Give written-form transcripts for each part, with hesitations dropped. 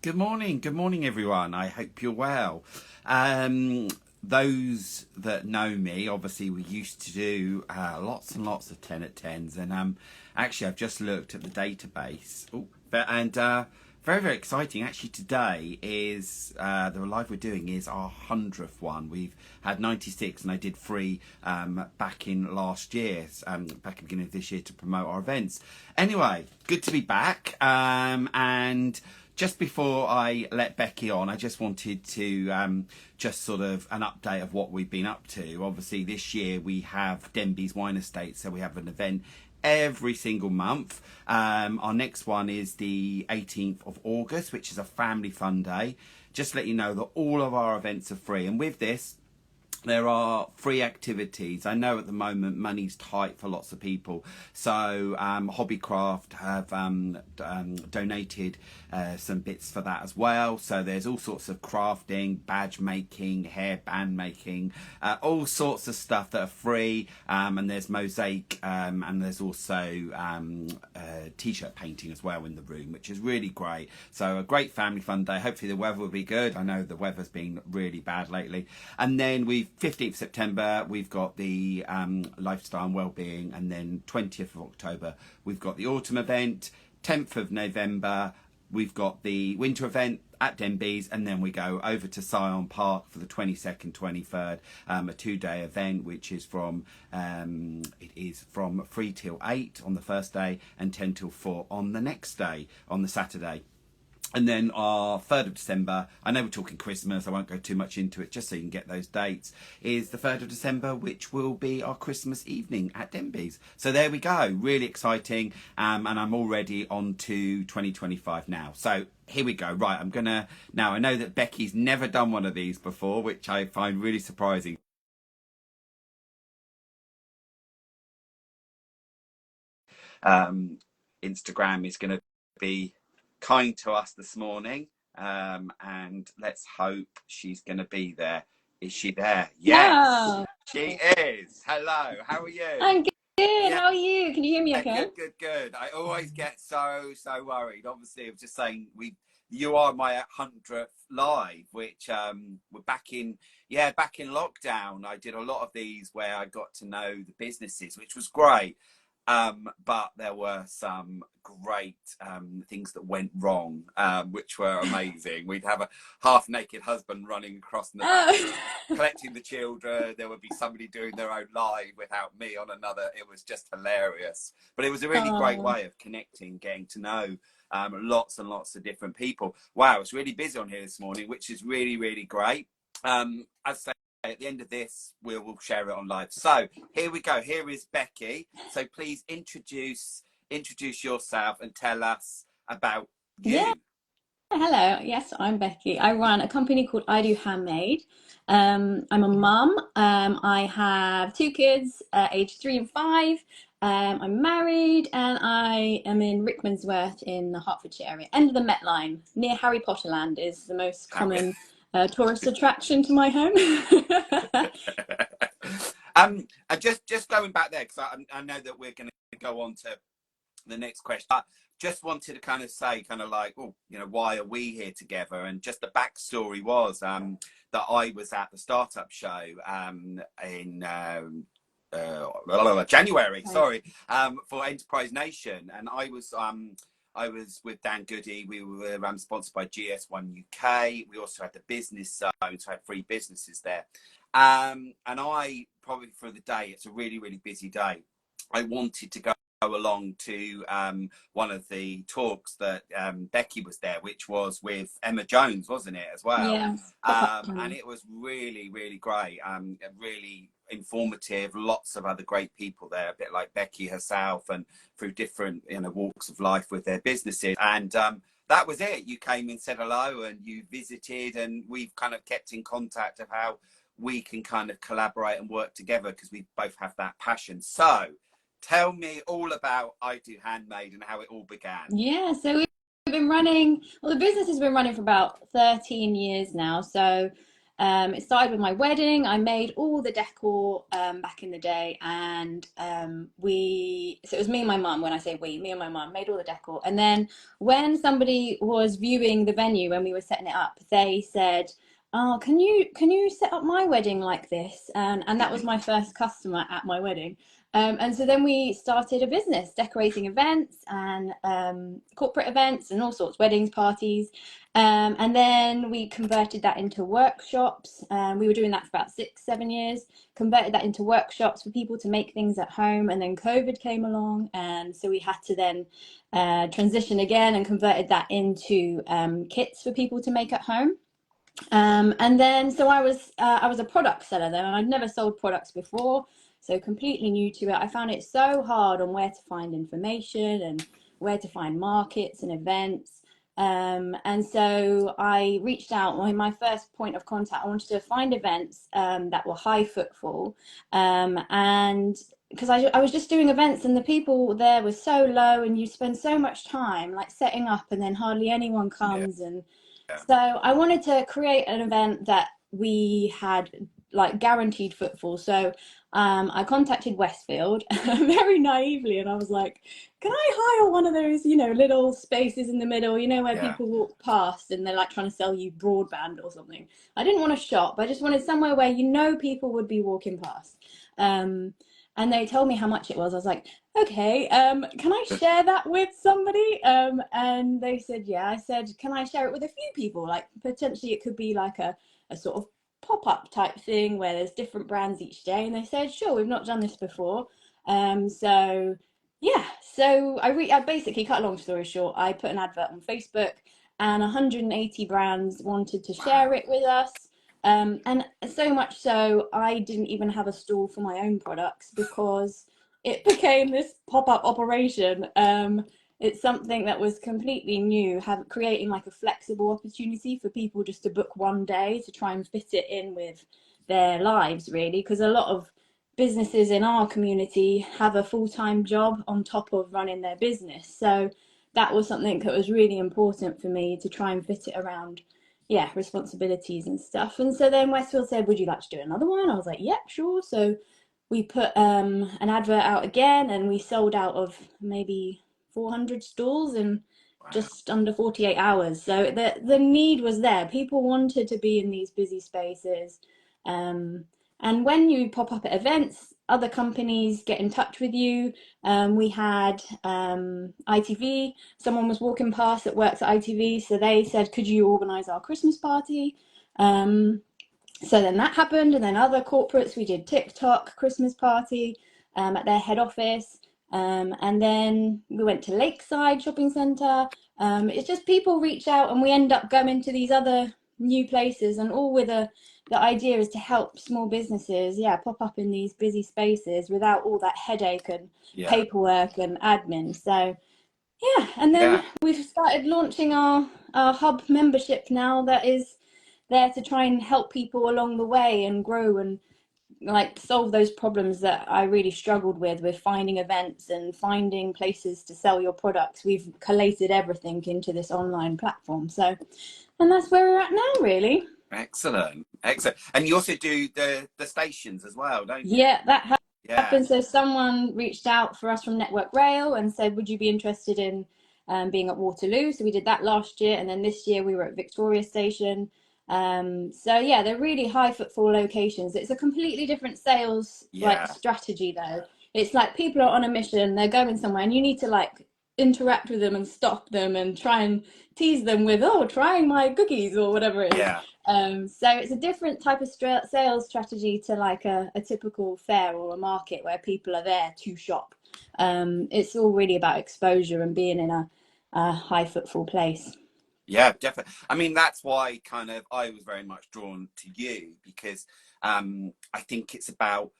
Good morning, everyone. I hope you're well. Those that know me, obviously, we used to do lots and lots of 10 at 10s, and actually, I've just looked at the database. Very, very exciting. Actually, today is the live we're doing is our 100th one. We've had 96, and I did three back in last year, back at the beginning of this year to promote our events. Anyway, good to be back, and just before I let Becky on, I just wanted to just sort of an update of what we've been up to. Obviously, this year we have Denby's Wine Estate, so we have an event every single month. Our next one is the 18th of August, which is a family fun day. Just to let you know that all of our events are free, and with this, there are free activities. I know at the moment money's tight for lots of people, so Hobbycraft have donated some bits for that as well. So there's all sorts of crafting, badge making, hairband making, all sorts of stuff that are free, and there's mosaic, and there's also t-shirt painting as well in the room, which is really great. So a great family fun day. Hopefully the weather will be good. I know the weather's been really bad lately. And then 15th September, we've got the lifestyle and wellbeing, and then 20th of October, we've got the autumn event. 10th of November, we've got the winter event at Denby's, and then we go over to Scion Park for the 22nd, 23rd, a 2-day event, which is from 3 till 8 on the first day and 10 till 4 on the next day, on the Saturday. And then our 3rd of December, I know we're talking Christmas, I won't go too much into it, just so you can get those dates, is the 3rd of December, which will be our Christmas evening at Denby's. So there we go, really exciting, and I'm already on to 2025 now. So here we go. Right, now I know that Becky's never done one of these before, which I find really surprising. Instagram is going to be kind to us this morning, and let's hope she's going to be there. Is she there? Yes, No. she is. Hello, how are you? I'm good. Yeah, How are you? Can you hear me okay? good. I always get so worried. Obviously, I was just saying, you are my 100th live, which we're back in lockdown. I did a lot of these where I got to know the businesses, which was great. But there were some great things that went wrong, which were amazing. We'd have a half-naked husband running across in the back, collecting the children. There would be somebody doing their own live without me on another. It was just hilarious. But it was a really great way of connecting, getting to know lots and lots of different people. Wow, it's really busy on here this morning, which is really, really great. As I say, at the end of this, we'll share it on live. So here we go. Here is Becky. So please introduce yourself and tell us about you. Yeah. Hello. Yes, I'm Becky. I run a company called I Do Handmade. I'm a mum. I have 2 kids, aged 3 and 5. I'm married, and I am in Rickmansworth in the Hertfordshire area. End of the Met Line, near Harry Potter Land, is the most common tourist attraction to my home. And just going back there, because I know that we're going to go on to the next question. I just wanted to kind of say, kind of like, oh, why are we here together? And just the backstory was that I was at the startup show in January, sorry, for Enterprise Nation, and I was with Dan Goody. We were sponsored by GS1 UK. We also had the business zone, so I had 3 businesses there. And I, probably for the day, it's a really, really busy day, I wanted to go along to one of the talks that Becky was there, which was with Emma Jones, wasn't it, as well? Yeah. And it was really, really great, really informative, lots of other great people there, a bit like Becky herself, and through different walks of life with their businesses. And that was it. You came and said hello, and you visited, and we've kind of kept in contact of how we can kind of collaborate and work together, because we both have that passion. So tell me all about I Do Handmade and how it all began. Yeah, so we've been running, well, the business has been running for about 13 years now. So It started with my wedding. I made all the decor back in the day, and so it was me and my mum. When I say we, me and my mum made all the decor. And then when somebody was viewing the venue when we were setting it up, they said, "Oh, can you set up my wedding like this?" And that was my first customer at my wedding. And so then we started a business decorating events and corporate events and all sorts, weddings, parties. And then we converted that into workshops. We were doing that for about 6, 7 years, converted that into workshops for people to make things at home. And then COVID came along. And so we had to then transition again and converted that into kits for people to make at home. And then so I was a product seller then, and I'd never sold products before, so completely new to it. I found it so hard on where to find information and where to find markets and events. And so I reached out. My first point of contact, I wanted to find events that were high footfall, and because I was just doing events and the people there were so low, and you spend so much time like setting up and then hardly anyone Yeah. comes. And so I wanted to create an event that we had like guaranteed footfall. So I contacted Westfield very naively, and I was like, "Can I hire one of those, little spaces in the middle, where Yeah. people walk past and they're like trying to sell you broadband or something?" I didn't want a shop. I just wanted somewhere where people would be walking past. And they told me how much it was. I was like, "Okay, can I share that with somebody?" And they said, "Yeah." I said, "Can I share it with a few people? Like potentially it could be like a sort of pop-up type thing where there's different brands each day." And they said, "Sure, we've not done this before." So yeah, so I basically, cut a long story short, I put an advert on Facebook, and 180 brands wanted to share Wow. it with us. And so much so, I didn't even have a stall for my own products because it became this pop-up operation. It's something that was completely new, creating like a flexible opportunity for people just to book one day to try and fit it in with their lives, really, because a lot of businesses in our community have a full-time job on top of running their business. So that was something that was really important for me to try and fit it around, yeah, responsibilities and stuff. And so then Westfield said, "Would you like to do another one?" I was like, "Yep, sure." So we put an advert out again, and we sold out of maybe 400 stalls in Wow. just under 48 hours. So the need was there. People wanted to be in these busy spaces. Um, and when you pop up at events, other companies get in touch with you. We had ITV. Someone was walking past that works at ITV, so they said, "Could you organise our Christmas party?" So then that happened, and then other corporates, we did TikTok Christmas party at their head office, and then we went to Lakeside Shopping Centre. It's just people reach out, and we end up going to these other new places, and all with the idea is to help small businesses, yeah, pop up in these busy spaces without all that headache and Yeah. paperwork and admin. So yeah, and then Yeah. we've started launching our hub membership now, that is there to try and help people along the way and grow and like solve those problems that I really struggled with finding events and finding places to sell your products. We've collated everything into this online platform. So, and that's where we're at now, really. Excellent. Excellent. And you also do the stations as well, don't you? Yeah, that Yeah. happened. So someone reached out for us from Network Rail and said, "Would you be interested in being at Waterloo?" So we did that last year, and then this year we were at Victoria Station. So yeah, they're really high footfall locations. It's a completely different sales like Yeah. strategy though. It's like people are on a mission, they're going somewhere, and you need to like interact with them and stop them and try and tease them with, "Oh, trying my cookies," or whatever it is. Yeah. So it's a different type of sales strategy to like a typical fair or a market where people are there to shop. It's all really about exposure and being in a high footfall place. Yeah, definitely. I mean, that's why kind of I was very much drawn to you because I think it's about,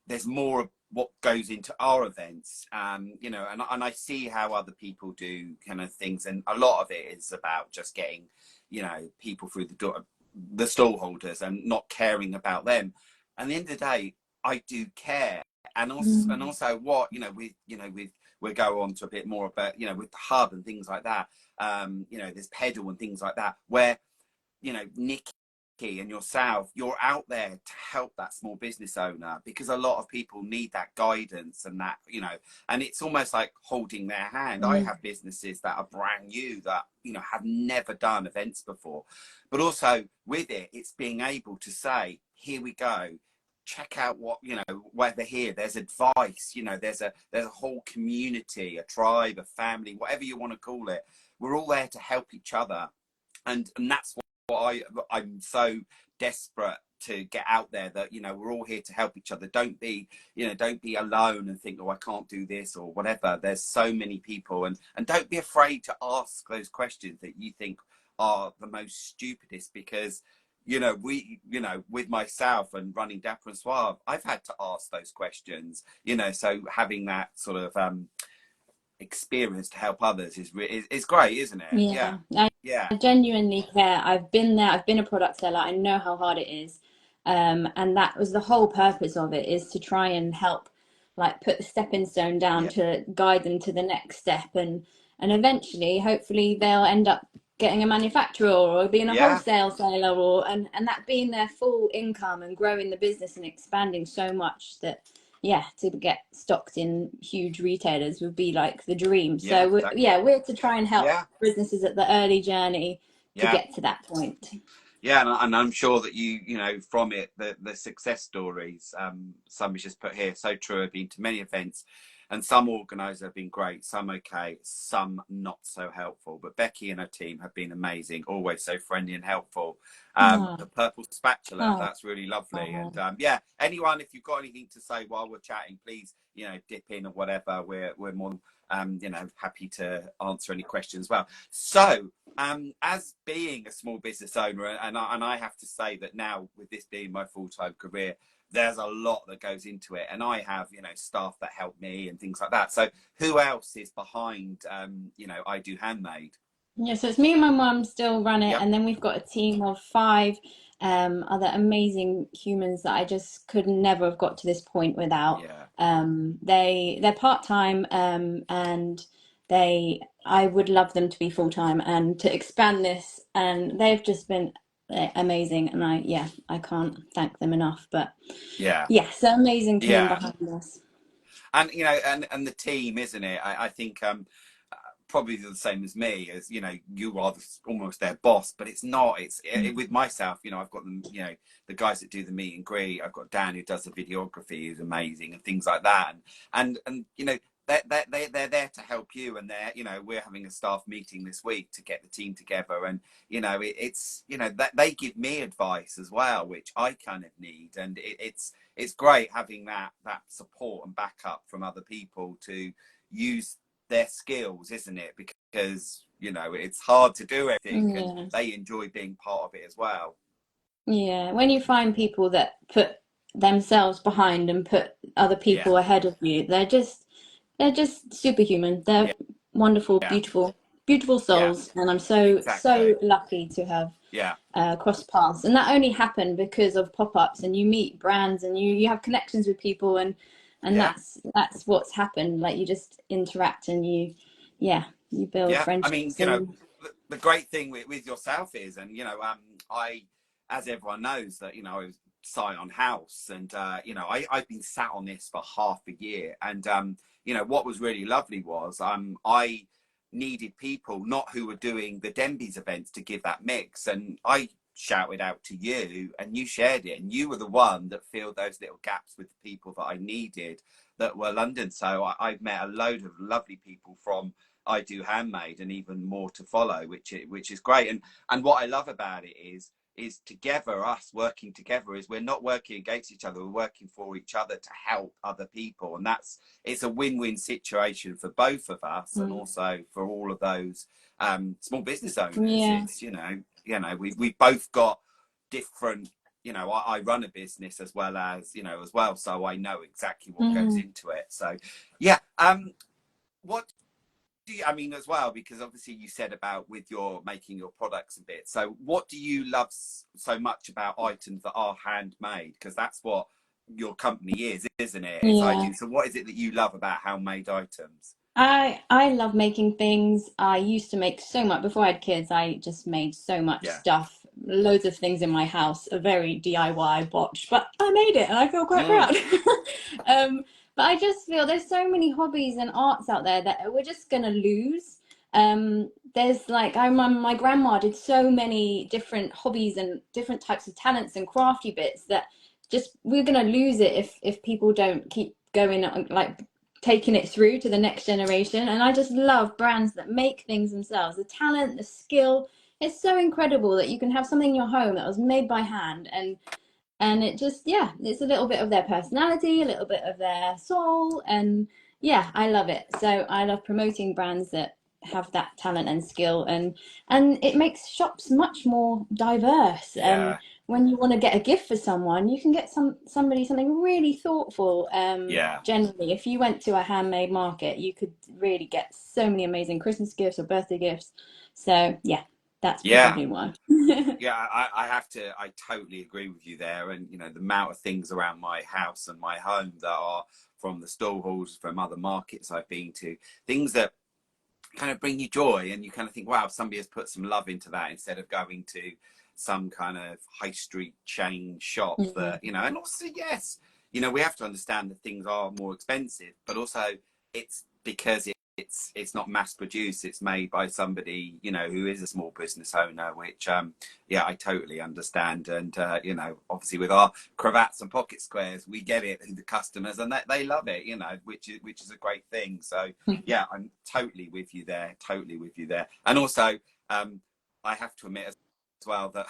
there's more of what goes into our events, and I see how other people do kind of things, and a lot of it is about just getting, people through the door, the stallholders, and not caring about them. And at the end of the day, I do care, and Mm. also what we'll go on to a bit more about with the hub and things like that. There's pedal and things like that where Nick and yourself, you're out there to help that small business owner, because a lot of people need that guidance and that, and it's almost like holding their hand. I Mm. have businesses that are brand new that, have never done events before, but also with it, it's being able to say, here we go. Check out what, whether here there's advice, there's a whole community, a tribe, a family, whatever you want to call it. We're all there to help each other. And that's what I'm so desperate to get out there, that we're all here to help each other. Don't be alone and think, oh, I can't do this or whatever. There's so many people, and don't be afraid to ask those questions that you think are the most stupidest, because with myself and running Dapper and Suave, I've had to ask those questions, so having that sort of experience to help others is great, isn't it? Yeah, Yeah. I genuinely care. I've been there. I've been a product seller. I know how hard it is. And that was the whole purpose of it, is to try and help, like, put the stepping stone down Yeah. to guide them to the next step. And eventually, hopefully, they'll end up getting a manufacturer or being a Yeah. wholesale seller, and that being their full income and growing the business and expanding so much that, yeah, to get stocked in huge retailers would be like the dream. Yeah, So exactly. we're to try and help Yeah. businesses at the early journey to Yeah. get to that point. Yeah, and I'm sure that from it, the success stories, somebody's just put here, so true. I've been to many events, and some organisers have been great, some okay, some not so helpful. But Becky and her team have been amazing, always so friendly and helpful. Oh, The purple spatula, oh, that's really lovely. oh. And yeah, anyone, if you've got anything to say while we're chatting, please, dip in or whatever. We're more happy to answer any questions as well. So, as being a small business owner, and I have to say that now, with this being my full-time career, there's a lot that goes into it, and I have staff that help me and things like that. So who else is behind I Do Handmade? Yeah, so it's me and my mum still run it, Yep. and then we've got a team of five other amazing humans that I just could never have got to this point without. Yeah. They're part-time, and I would love them to be full-time and to expand this, and they've just been amazing, and I can't thank them enough. But Yeah. yes, an amazing team Yeah. behind us. And and the team, isn't it? I think probably the same as me, as you are almost their boss, but it's not. It's with myself, I've got them, the guys that do the meet and greet. I've got Dan, who does the videography, who's amazing, and things like that. And they're there to help you, and we're having a staff meeting this week to get the team together, and it's that they give me advice as well, which I kind of need, and it's great having that support and backup from other people to use their skills, isn't it? Because it's hard to do everything, and Yeah. they enjoy being part of it as well. Yeah, when you find people that put themselves behind and put other Yeah. people ahead of you, they're just superhuman. They're Yeah. wonderful, Yeah. beautiful, beautiful Yeah. souls, and I'm so Exactly. lucky to have Yeah. crossed paths. And that only happened because of pop-ups, and you meet brands, and you have connections with people, and Yeah. that's what's happened. Like, you just interact, and you build Yeah. I mean, friendships. And the great thing with yourself is, and I, as everyone knows, that I was Scion House, and I've been sat on this for half a year, and what was really lovely was I needed people not who were doing the Denby's events to give that mix, and I shouted out to you, and you shared it, and you were the one that filled those little gaps with the people that I needed that were London. So I've met a load of lovely people from I Do Handmade, and even more to follow, which is great. And what I love about it is together, us working together, is we're not working against each other, we're working for each other to help other people, and it's a win-win situation for both of us, and also for all of those small business owners. yeah, It's we've both got different. I run a business as well, so I know exactly what goes mm. into it. So yeah. What I mean as well, because obviously you said about with your making your products a bit. So what do you love so much about items that are handmade? Because that's what your company is, isn't it? It's I Yeah. Do. So what is it that you love about handmade items? I love making things. I used to make so much before I had kids. I just made so much Yeah. stuff loads of things in my house are very DIY botched, but I made it and I feel quite Mm. proud. But I just feel there's so many hobbies and arts out there that we're just gonna lose. There's like my grandma did so many different hobbies and different types of talents and crafty bits that just we're gonna lose it if people don't keep going like taking it through to the next generation. And I just love brands that make things themselves. The talent, the skill, it's so incredible that you can have something in your home that was made by hand and it just, yeah, it's a little bit of their personality, a little bit of their soul, and yeah, I love it. So I love promoting brands that have that talent and skill, and it makes shops much more diverse. Yeah. When you want to get a gift for someone, you can get somebody something really thoughtful. Yeah. Generally, if you went to a handmade market, you could really get so many amazing Christmas gifts or birthday gifts. So yeah, that's Yeah. probably one. Yeah, I have to, I totally agree with you there. And, you know, the amount of things around my house and my home that are from the stallholders, from other markets I've been to, things that kind of bring you joy. And you kind of think, wow, somebody has put some love into that instead of going to some kind of high street chain shop Mhm. that, you know, and also, yes, you know, we have to understand that things are more expensive, but also it's because it's not mass produced, it's made by somebody, you know, who is a small business owner, which yeah, I totally understand. And you know, obviously with our cravats and pocket squares, we get it, the customers, and they love it, you know, which is a great thing. So yeah, I'm totally with you there, totally with you there. And also I have to admit as well that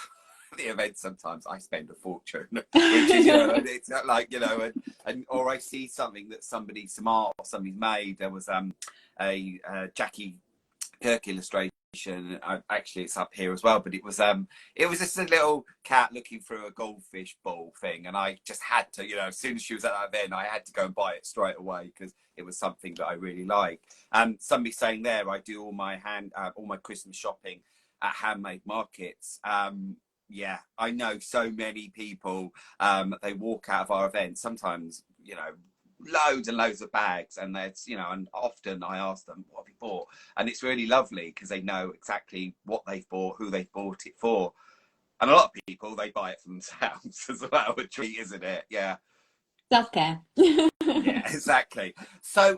the event sometimes I spend a fortune, which is, you know, it's not like, you know, and or I see something that somebody, some art or somebody's made. There was a Jackie Kirk illustration. Actually, it's up here as well, but it was just a little cat looking through a goldfish bowl thing, and I just had to, you know, as soon as she was at that event, I had to go and buy it straight away because it was something that I really like. Somebody saying there, I do all my Christmas shopping at handmade markets. Yeah, I know so many people. They walk out of our events sometimes, you know, loads and loads of bags, and there's, you know, and often I ask them, what have you bought? And it's really lovely because they know exactly what they've bought, who they've bought it for. And a lot of people, they buy it for themselves as well. A treat, isn't it? Yeah. Self-care. Yeah, exactly. So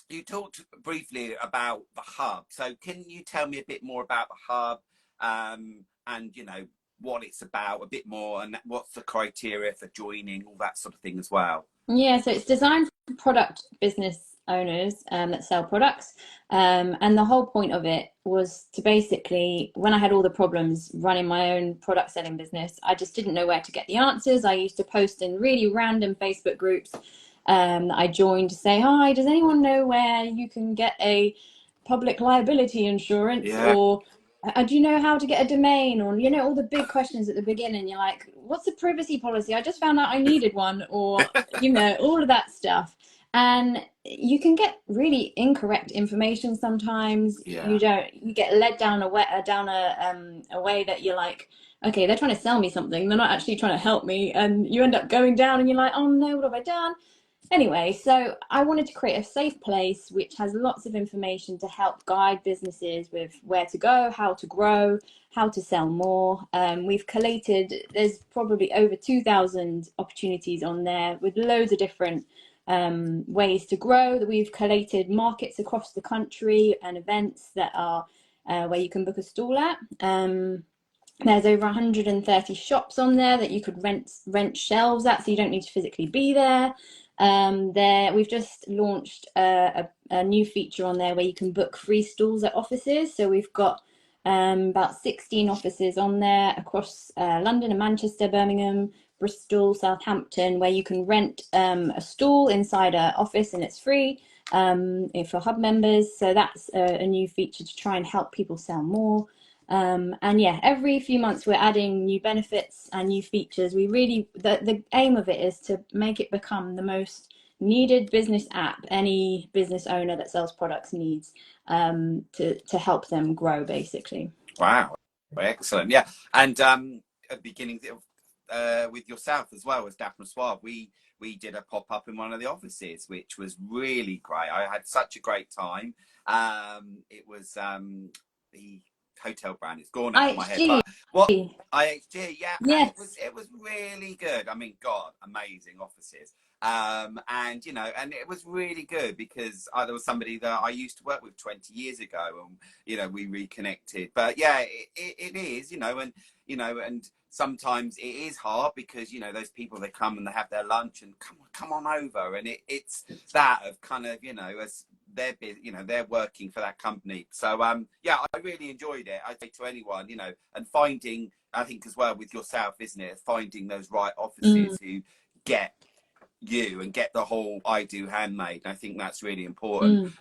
you talked briefly about the hub, so can you tell me a bit more about the hub, and you know what it's about a bit more, and what's the criteria for joining, all that sort of thing as well? Yeah, so it's designed for product business owners that sell products. And the whole point of it was to basically, when I had all the problems running my own product selling business, I just didn't know where to get the answers. I used to post in really random Facebook groups that I joined to say, hi, does anyone know where you can get a public liability insurance? Yeah. Or do you know how to get a domain? Or, you know, all the big questions at the beginning. You're like, what's a privacy policy? I just found out I needed one. Or, you know, all of that stuff. And you can get really incorrect information sometimes. Yeah. You get led down a way that you're like, okay, they're trying to sell me something. They're not actually trying to help me. And you end up going down and you're like, oh no, what have I done? Anyway, so I wanted to create a safe place which has lots of information to help guide businesses with where to go, how to grow, how to sell more. We've collated, there's probably over 2,000 opportunities on there with loads of different ways to grow. That we've collated markets across the country and events that are where you can book a stall at. There's over 130 shops on there that you could rent shelves at, so you don't need to physically be there. We've just launched a new feature on there where you can book free stalls at offices. So we've got about 16 offices on there across London and Manchester, Birmingham, Bristol, Southampton, where you can rent a stall inside an office and it's free for hub members. So that's a new feature to try and help people sell more. And yeah, every few months we're adding new benefits and new features. The aim of it is to make it become the most needed business app any business owner that sells products needs, to help them grow, basically. Wow, excellent. Yeah, and at the beginning with yourself as well as Dapper Suave, we did a pop up in one of the offices, which was really great. I had such a great time. It was the hotel brand. It's gone out of my head. IHG. But what IHG, yeah, and Yes. it was really good. I mean, God, amazing offices. And you know, and it was really good because there was somebody that I used to work with 20 years ago, and you know, we reconnected. But yeah, it is, you know, and you know, and sometimes it is hard because you know those people, they come and they have their lunch and come on over, and it's that of kind of, you know, as they're, you know, they're working for that company. So yeah, I really enjoyed it. I say to anyone, you know, and finding, I think as well with yourself, isn't it, finding those right offices who get you and get the whole I do handmade. I think that's really important.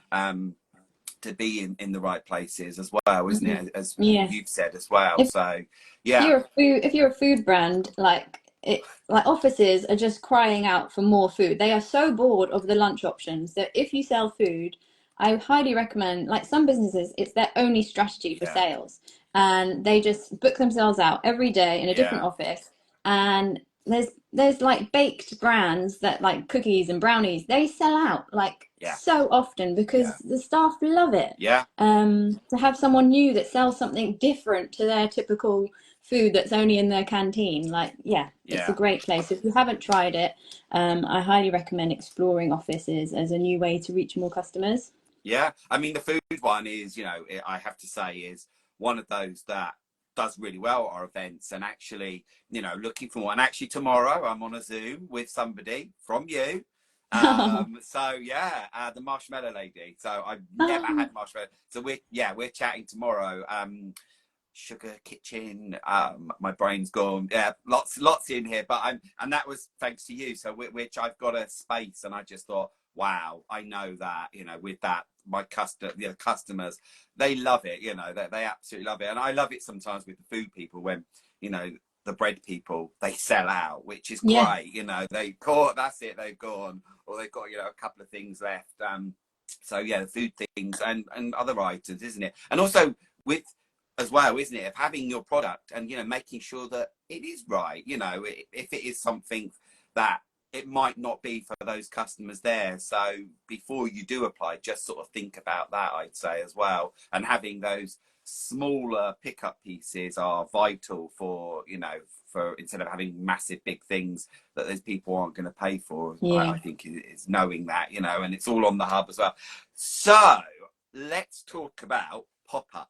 To be in the right places as well, isn't it, as Yeah. you've said as well. So yeah, If you're a food brand, like it, like offices are just crying out for more food. They are so bored of the lunch options that if you sell food, I highly recommend, like some businesses, it's their only strategy for yeah, sales. And they just book themselves out every day in a different yeah, office. And there's like baked brands that like cookies and brownies, they sell out like yeah, so often because yeah, the staff love it. yeah, To have someone new that sells something different to their typical food that's only in their canteen, like, yeah, it's a yeah. great place. If you haven't tried it, I highly recommend exploring offices as a new way to reach more customers. Yeah, I mean the food one is, you know, I have to say, is one of those that does really well at our events, and actually, you know, looking for one. Actually, tomorrow I'm on a Zoom with somebody from you. So yeah, the marshmallow lady. So I've never Oh, had marshmallow. So we're chatting tomorrow. Sugar kitchen, my brain's gone, yeah, lots in here, but and that was thanks to you, so which I've got a space, and I just thought, wow, I know that, you know, with that, my customers, they love it, you know, they absolutely love it. And I love it sometimes with the food people, when, you know, the bread people, they sell out, which is yeah, great, you know, they caught, that's it, they've gone, or they've got, you know, a couple of things left. So yeah, the food things and other items, isn't it? And also with, as well, isn't it, of having your product and, you know, making sure that it is right, you know, if it is something that it might not be for those customers there. So before you do apply, just sort of think about that, I'd say, as well. And having those smaller pickup pieces are vital for, you know, for instead of having massive big things that those people aren't going to pay for. yeah. I think is knowing that, you know, and it's all on the hub as well. So let's talk about pop-ups.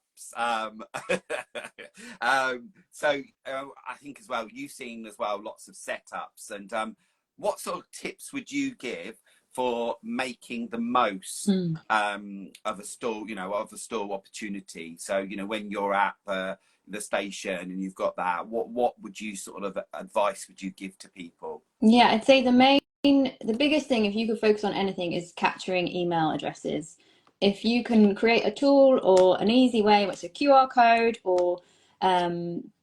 So I think as well, you've seen as well lots of setups, and what sort of tips would you give for making the most Mm. of a stall, you know, of a stall opportunity? So, you know, when you're at the station and you've got that, what would you sort of advice would you give to people? Yeah, I'd say the biggest thing, if you could focus on anything, is capturing email addresses. If you can create a tool or an easy way, what's a QR code, or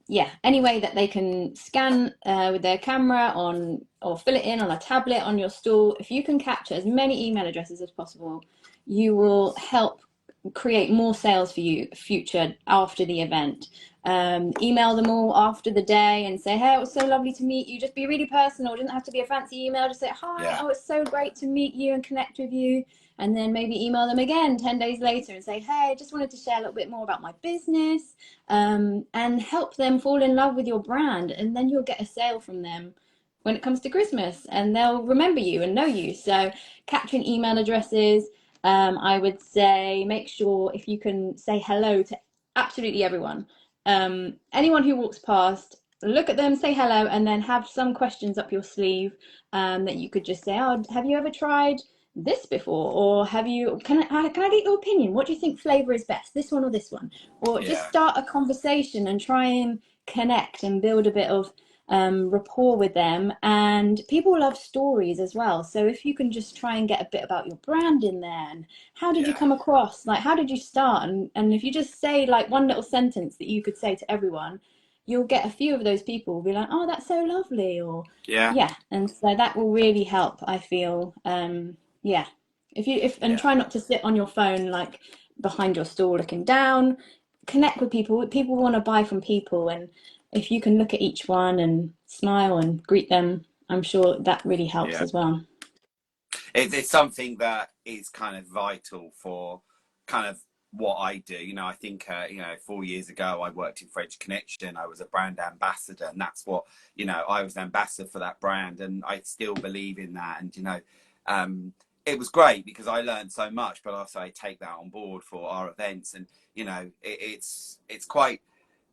yeah, any way that they can scan with their camera on, or fill it in on a tablet on your stall, if you can capture as many email addresses as possible, you will help create more sales for you future after the event. Email them all after the day and say, hey, it was so lovely to meet you. Just be really personal. It doesn't have to be a fancy email. Just say, hi, Yeah, oh, it's so great to meet you and connect with you. And then maybe email them again 10 days later and say, hey, I just wanted to share a little bit more about my business, and help them fall in love with your brand. And then you'll get a sale from them when it comes to Christmas, and they'll remember you and know you. So capturing email addresses, I would say make sure if you can say hello to absolutely everyone. Anyone who walks past, look at them, say hello, and then have some questions up your sleeve, that you could just say, oh, have you ever tried this before? Or have you, can I get your opinion? What do you think flavor is best, this one or this one? Or just yeah, start a conversation and try and connect and build a bit of rapport with them. And people love stories as well. So if you can just try and get a bit about your brand in there, and how did you yeah, come across? Like, how did you start? And if you just say like one little sentence that you could say to everyone, you'll get a few of those people will be like, oh, that's so lovely. Or yeah, yeah. And so that will really help, I feel. Yeah. If and yeah, try not to sit on your phone like behind your stall looking down. Connect with people. People want to buy from people, and if you can look at each one and smile and greet them, I'm sure that really helps yeah. as well. It's something that is kind of vital for kind of what I do. You know, I think, 4 years ago, I worked in French Connection. I was a brand ambassador, and that's what, I was an ambassador for that brand, and I still believe in that. And, it was great because I learned so much, but also I take that on board for our events. And, it's quite,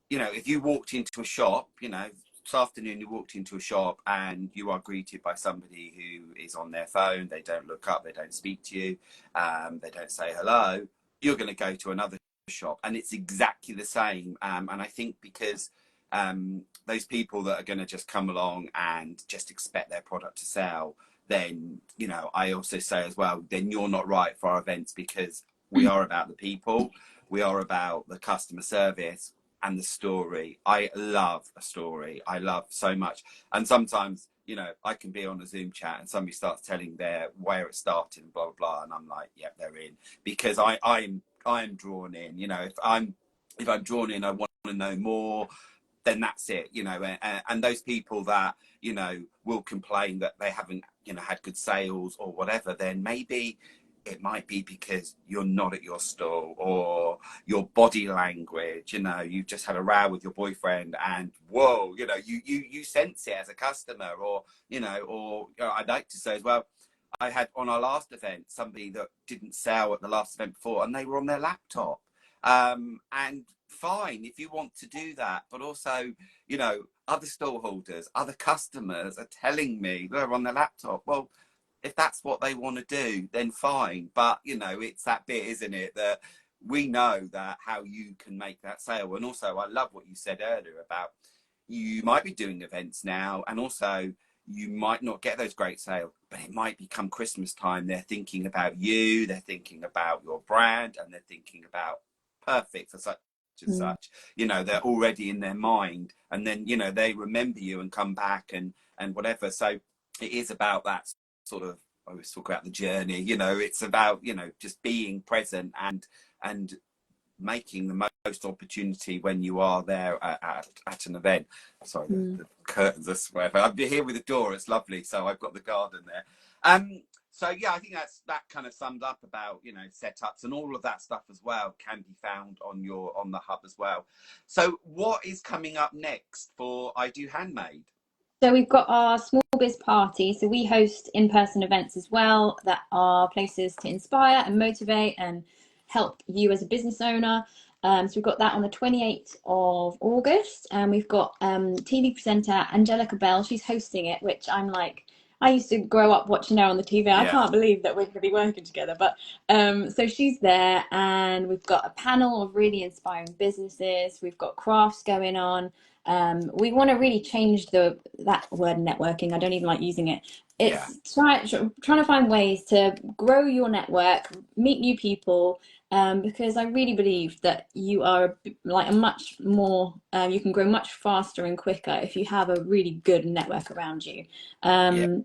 if you walked into a shop, this afternoon you walked into a shop and you are greeted by somebody who is on their phone, they don't look up, they don't speak to you, they don't say hello, you're going to go to another shop and it's exactly the same. And I think because those people that are going to just come along and just expect their product to sell, then, I also say as well, then you're not right for our events, because we are about the people, we are about the customer service and the story. I love a story. I love so much. And sometimes, I can be on a Zoom chat and somebody starts telling where it started and blah, blah, blah. And I'm like, yeah, they're in, because I'm drawn in, if I'm drawn in, I want to know more, then that's it, and those people that, will complain that they haven't, had good sales or whatever, then maybe it might be because you're not at your stall, or your body language, you've just had a row with your boyfriend and whoa, you sense it as a customer, or, I'd like to say as well, I had on our last event somebody that didn't sell at the last event before and they were on their laptop. And fine if you want to do that, but also, other stallholders, other customers are telling me they're on their laptop. Well, if that's what they want to do, then fine. But, it's that bit, isn't it, that we know that how you can make that sale. And also, I love what you said earlier about you might be doing events now, and also you might not get those great sales, but it might become Christmas time. They're thinking about you, they're thinking about your brand, and they're thinking about perfect for such and such. They're already in their mind, and then, they remember you and come back and whatever. So it is about that sort of, I always talk about the journey, it's about, just being present and making the most opportunity when you are there at an event. Sorry, the curtains are square. I'm here with the door, it's lovely, so I've got the garden there. So yeah, I think that kind of summed up about, setups and all of that stuff as well can be found on the hub as well. So what is coming up next for I Do Handmade? So we've got our small biz party. So we host in-person events as well that are places to inspire and motivate and help you as a business owner. So we've got that on the 28th of August, and we've got TV presenter Angelica Bell. She's hosting it, which I'm like, I used to grow up watching her on the TV. I can't believe that we're going to be working together. But so she's there, and we've got a panel of really inspiring businesses. We've got crafts going on. We want to really change that word networking. I don't even like using it. It's trying to find ways to grow your network, meet new people, because I really believe that you are like a much more, you can grow much faster and quicker if you have a really good network around you.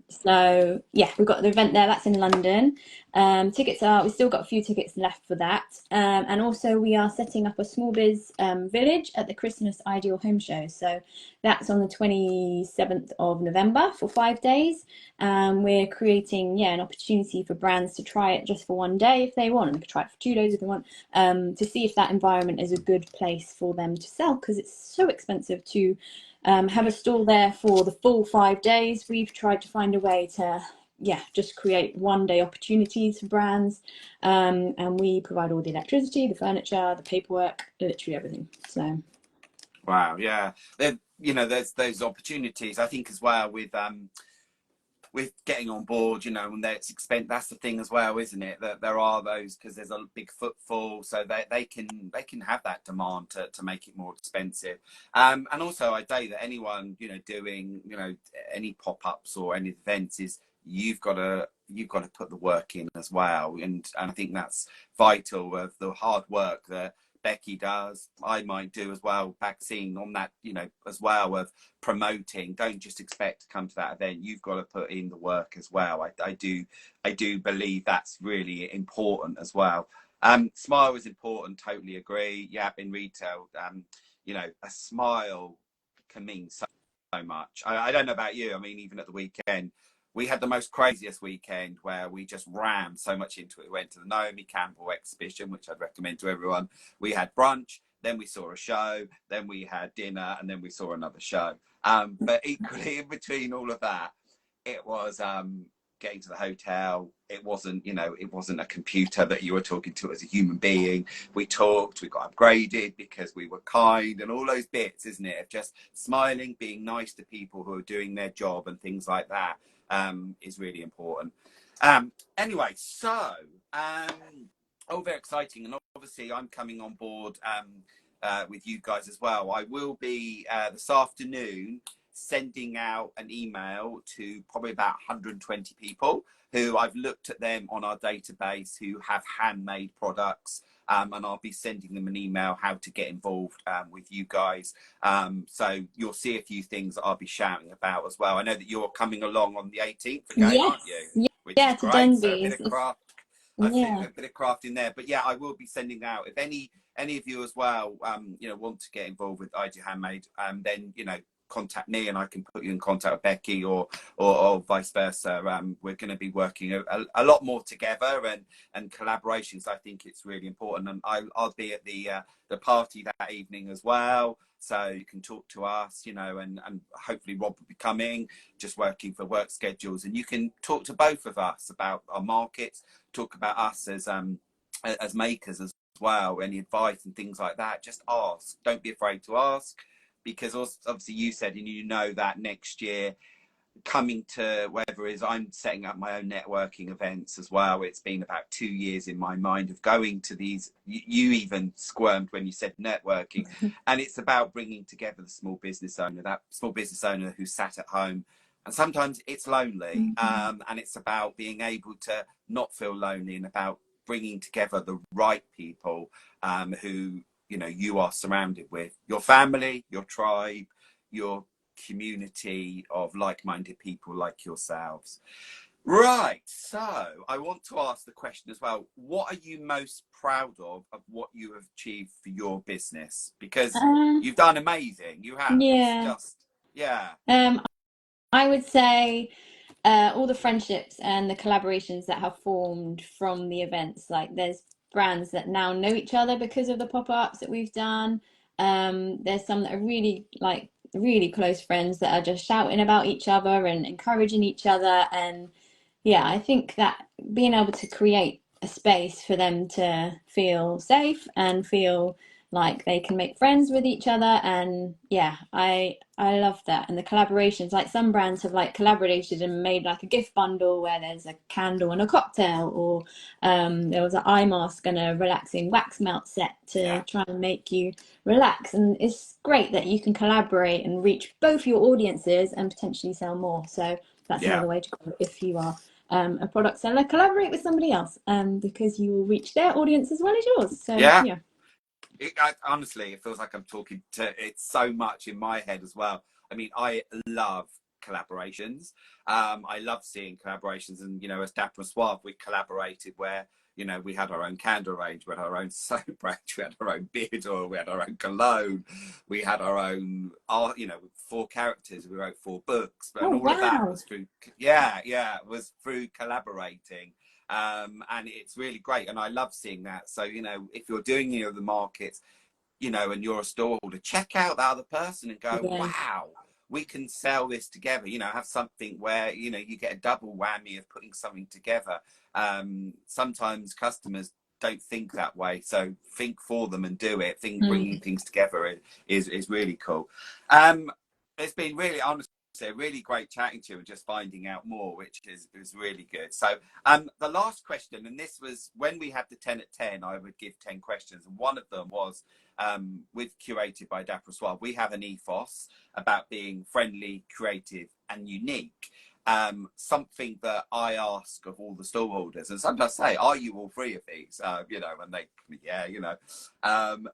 So yeah, we've got the event there. That's in London. Tickets we've still got a few tickets left for that. And also we are setting up a small biz village at the Christmas Ideal Home Show. So that's on the 27th of November for 5 days. We're creating, an opportunity for brands to try it just for one day if they want, and they can try it for 2 days if they want, to see if that environment is a good place for them to sell, because it's so expensive to have a stall there for the full 5 days. We've tried to find a way to just create 1 day opportunities for brands, and we provide all the electricity, the furniture, the paperwork, literally everything. So wow, yeah, there's those opportunities, I think, as well, with getting on board, and it's expense. That's the thing as well, isn't it? That there are those, because there's a big footfall, so they can have that demand to make it more expensive. And also, I say that anyone doing any pop-ups or any events is you've got to put the work in as well, and I think that's vital, of the hard work that Becky does, I might do as well, vaccine on that, as well, of promoting. Don't just expect to come to that event. You've got to put in the work as well. I do believe that's really important as well. Smile is important, totally agree. Yeah, in retail, a smile can mean so much. I don't know about you. I mean, even at the weekend, we had the most craziest weekend where we just rammed so much into it. We went to the Naomi Campbell exhibition, which I'd recommend to everyone. We had brunch, then we saw a show, then we had dinner, and then we saw another show. But equally, in between all of that, it was getting to the hotel. It wasn't, it wasn't a computer that you were talking to as a human being. We talked, we got upgraded because we were kind and all those bits, isn't it? Of just smiling, being nice to people who are doing their job and things like that is really important. Anyway, so, very exciting. And obviously I'm coming on board with you guys as well. I will be this afternoon sending out an email to probably about 120 people who I've looked at them on our database who have handmade products, and I'll be sending them an email how to get involved with you guys. So you'll see a few things that I'll be shouting about as well. I know that you're coming along on the 18th again, Yes. aren't you? Which is Yeah, to great. So a bit Dundee's. of craft. I see Yeah. a bit of craft in there, but yeah, I will be sending out. If any of you as well, want to get involved with I Do Handmade, then contact me and I can put you in contact with Becky or vice versa. We're going to be working a lot more together and collaborations. I think it's really important, and I'll be at the party that evening as well. So you can talk to us, and hopefully Rob will be coming, just working for work schedules, and you can talk to both of us about our markets, talk about us as makers as well, any advice and things like that. Just ask. Don't be afraid to ask, because obviously you said, and that next year coming to wherever it is, I'm setting up my own networking events as well. It's been about 2 years in my mind of going to these. You even squirmed when you said networking, and it's about bringing together the small business owner, that small business owner who sat at home, and sometimes it's lonely, and it's about being able to not feel lonely, and about bringing together the right people who you are surrounded with, your family, your tribe, your community of like-minded people like yourselves. Right, so I want to ask the question as well, what are you most proud of what you have achieved for your business? Because you've done amazing, you have. It's Yeah. just, yeah. I would say all the friendships and the collaborations that have formed from the events. Like there's brands that now know each other because of the pop-ups that we've done. There's some that are really close friends that are just shouting about each other and encouraging each other. And yeah, I think that being able to create a space for them to feel safe and feel like they can make friends with each other, and yeah, I love that. And the collaborations, like some brands have like collaborated and made like a gift bundle where there's a candle and a cocktail, or there was an eye mask and a relaxing wax melt set to try and make you relax. And it's great that you can collaborate and reach both your audiences and potentially sell more. So that's Yeah. another way to go if you are a product seller. Collaborate with somebody else, because you will reach their audience as well as yours. So Yeah. yeah. Honestly, it feels like I'm talking to it so much in my head as well. I mean, I love collaborations. I love seeing collaborations, and as Dapper Suave, we collaborated where we had our own candle range, we had our own soap range, we had our own beard oil, we had our own cologne, we had our own art. 4 characters, we wrote 4 books, and all of that was through was through collaborating. And it's really great, and I love seeing that. So if you're doing the markets, and you're a stallholder, check out that other person and go, wow, we can sell this together. Have something where you get a double whammy of putting something together. Sometimes customers don't think that way, so think for them and do it. Bringing things together is really cool. It's been really, honestly, really great chatting to you and just finding out more, which is really good. So the last question, and this was when we had the 10 at 10, I would give 10 questions, and one of them was with Curated by Dapper Suave, we have an ethos about being friendly, creative and unique. Something that I ask of all the stallholders, and sometimes say, are you all 3 of these? And they,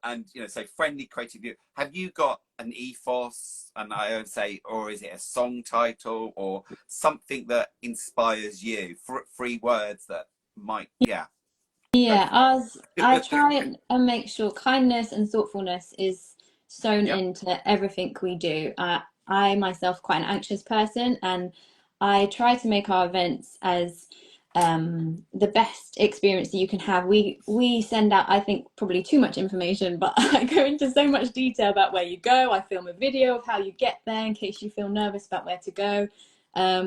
and so friendly, creative. Have you got an ethos? And I would say, or is it a song title or something that inspires you? 3 words that might, Yeah, I try and make sure kindness and thoughtfulness is sewn Yep. into everything we do. I myself quite an anxious person, and I try to make our events as the best experience that you can have. We send out, I think, probably too much information, but I go into so much detail about where you go. I film a video of how you get there in case you feel nervous about where to go.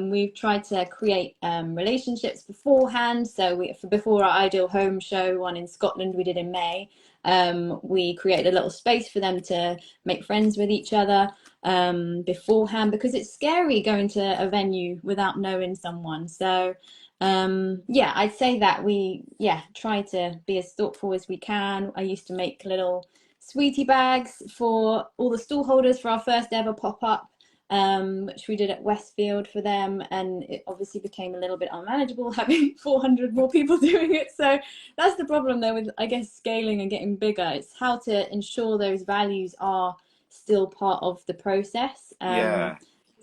We've tried to create relationships beforehand. So before our Ideal Home show, one in Scotland we did in May, we created a little space for them to make friends with each other beforehand, because it's scary going to a venue without knowing someone. So yeah, I'd say that we try to be as thoughtful as we can. I used to make little sweetie bags for all the stall holders for our first ever pop-up, which we did at Westfield for them, and it obviously became a little bit unmanageable having 400 more people doing it. So that's the problem though with, I guess, scaling and getting bigger. It's how to ensure those values are still part of the process. Yeah,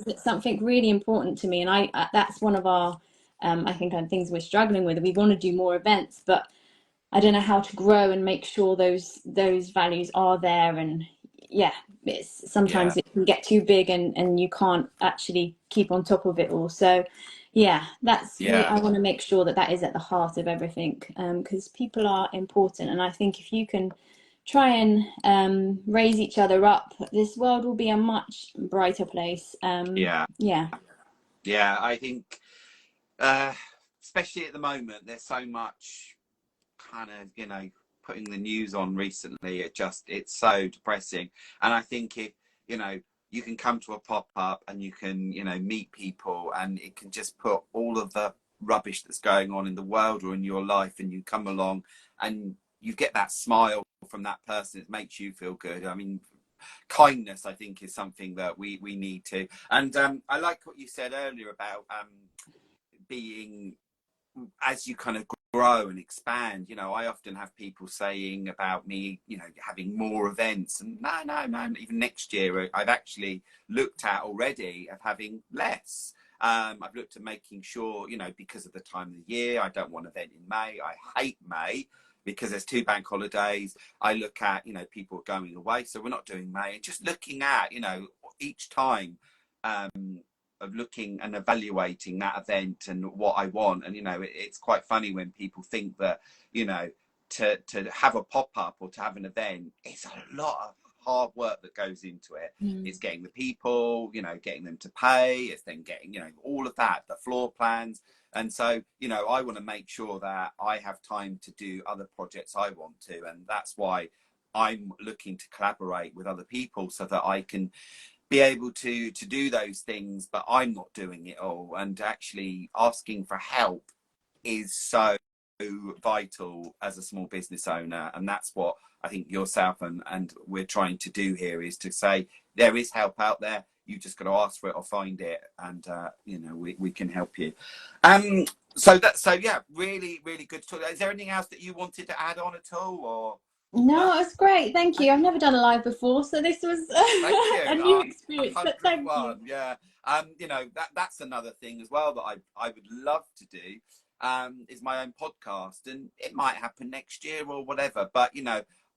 It's something really important to me, and I that's one of our I think things we're struggling with. We want to do more events, but I don't know how to grow and make sure those values are there. And yeah, it's yeah, sometimes it can get too big, and you can't actually keep on top of it all. So yeah, yeah, I want to make sure that that is at the heart of everything, because people are important, and I think if you can try and raise each other up, this world will be a much brighter place. yeah, Yeah. yeah. I think, uh, especially at the moment, there's so much kind of, putting the news on recently. It's so depressing. And I think if, you can come to a pop-up and you can, meet people, and it can just put all of the rubbish that's going on in the world or in your life, and you come along and you get that smile from that person. It makes you feel good. I mean, kindness, I think, is something that we need to. And I like what you said earlier about being, as you kind of grow and expand. I often have people saying about me, having more events, and no, even next year I've actually looked at already of having less. I've looked at making sure, because of the time of the year, I don't want an event in May. I hate May because there's 2 bank holidays. I look at, people going away, so we're not doing May. And just looking at, each time, of looking and evaluating that event and what I want. And it's quite funny when people think that, to have a pop-up or to have an event, it's a lot of hard work that goes into it. It's getting the people, getting them to pay, it's then getting, all of that, the floor plans. And so, I want to make sure that I have time to do other projects I want to, and that's why I'm looking to collaborate with other people so that I can be able to do those things, but I'm not doing it all. And actually asking for help is so vital as a small business owner. And that's what I think yourself and we're trying to do here, is to say there is help out there. You just got to ask for it or find it, and we can help you. So yeah, really, really good to talk. Is there anything else that you wanted to add on at all, or no? No, it's great. Thank you. I've never done a live before, so this was Thank a you. new experience, but thank you. 101. Yeah. That's another thing as well that I would love to do, is my own podcast, and it might happen next year or whatever. But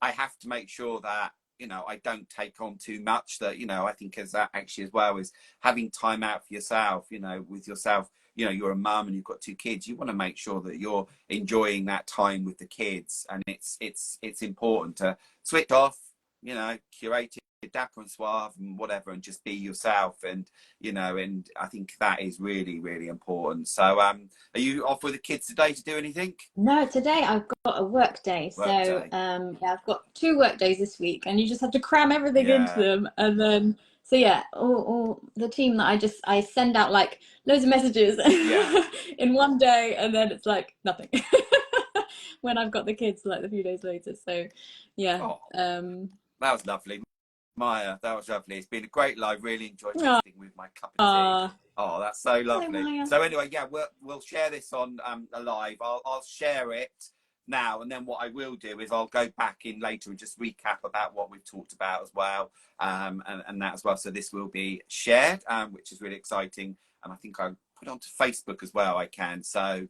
I have to make sure that I don't take on too much. That I think as that actually as well is having time out for yourself. With yourself. You're a mum and you've got 2 kids. You want to make sure that you're enjoying that time with the kids, and it's important to switch off. Curated, Dapper and Suave, and whatever, and just be yourself. And and I think that is really, really important. So, are you off with the kids today to do anything? No, today I've got a work day. Work So day. yeah, I've got 2 work days this week, and you just have to cram everything into Yeah. them. And then so yeah, all the team that I send out like loads of messages Yeah. in one day, and then it's like nothing when I've got the kids like a few days later. So yeah. Oh, that was lovely. Maya, that was lovely. It's been a great live. Really enjoyed Ah, chatting with my cup of tea. Oh, that's so hello, lovely. Maya. So anyway, yeah, we'll share this on a live. I'll share it now, and then what I will do is I'll go back in later and just recap about what we've talked about as well, and that as well. So this will be shared, which is really exciting, and I think I put it onto Facebook as well. I can, so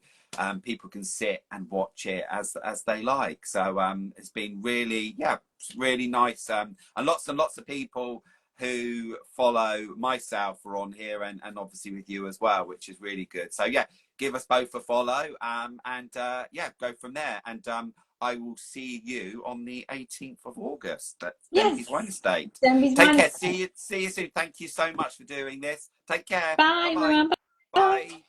people can sit and watch it as they like. So it's been really, yeah, really nice, and lots of people who follow myself are on here, and obviously with you as well, which is really good. So yeah, give us both a follow, and yeah, go from there. And I will see you on the 18th of August at Yes, Denby's Wine Estate. Denby's Take Wine care. Estate. See you soon. Thank you so much for doing this. Take care. Bye, Bye-bye. everyone. Bye. Bye.